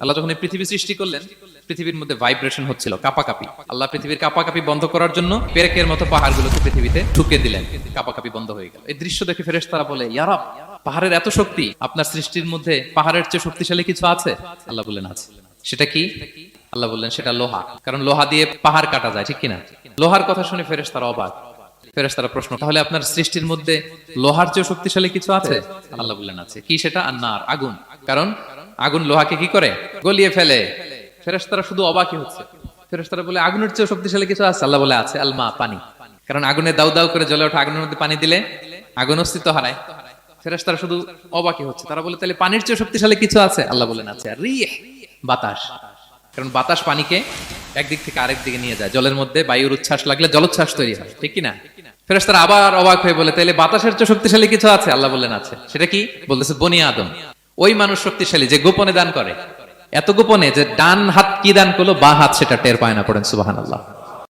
আল্লাহ যখন এই পৃথিবী সৃষ্টি করলেন, পৃথিবীর মধ্যে ভাইব্রেশন হচ্ছিল, কাঁপাকাঁপি। আল্লাহ পৃথিবীর কাঁপাকাঁপি বন্ধ করার জন্য পেরেকের মতো পাহাড়গুলোকে পৃথিবীতে ঠুকে দিলেন, কাঁপাকাঁপি বন্ধ হয়ে গেল। এই দৃশ্য দেখে ফেরেশতারা বলে, ইয়া রাব, পাহাড়ের এত শক্তি, আপনার সৃষ্টির মধ্যে পাহাড়ের চেয়ে শক্তিশালী কিছু আছে? আল্লাহ বললেন আছে। সেটা কি? আল্লাহ বললেন সেটা লোহা, কারণ লোহা দিয়ে পাহাড় কাটা যায়, ঠিক কিনা? লোহার কথা শুনে ফেরেশতারা অবাক। ফেরেশতারা প্রশ্ন, তাহলে আপনার সৃষ্টির মধ্যে লোহার চেয়ে শক্তিশালী কিছু আছে? আল্লাহ বললেন আছে। কি সেটা? আন্নার, আগুন। কারণ আগুন লোহাকে কি করে? গলিয়ে ফেলে। ফেরেশতারা শুধু অবাকই হচ্ছে। ফেরেশতারা বলে, আগুনের চেয়ে শক্তিশালী কিছু আছে? আল্লাহ বলে আছে, আল মা, পানি। কারণ আগুনে দাউ দাউ করে জ্বলে ওঠা আগুনের মধ্যে পানি দিলে আগুন অস্তিত্ব হারায়। ফেরেশতারা শুধু অবাকই হচ্ছে। তারা বলে, তাহলে পানির চেয়ে শক্তিশালী কিছু আছে? আল্লাহ বলেন আছে, আর রিহ, বাতাস। কারণ বাতাস পানিকে একদিক থেকে আরেক দিকে নিয়ে যায়। জলের মধ্যে বায়ুর উচ্ছ্বাস লাগলে জলোচ্ছ্বাস তৈরি হয়, ঠিক কিনা? ফেরেশতারা আবার অবাক হয়ে বলে, তাইলে বাতাসের চেয়ে শক্তিশালী কিছু আছে? আল্লাহ বললেন আছে। সেটা কি? বলতেছে বনি আদম। ওই মানুষ শক্তিশালী যে গোপনে দান করে, এত গোপনে যে ডান হাত কি দান করলো, বা হাত সেটা টের পায় না। পড়েন সুবহানাল্লাহ।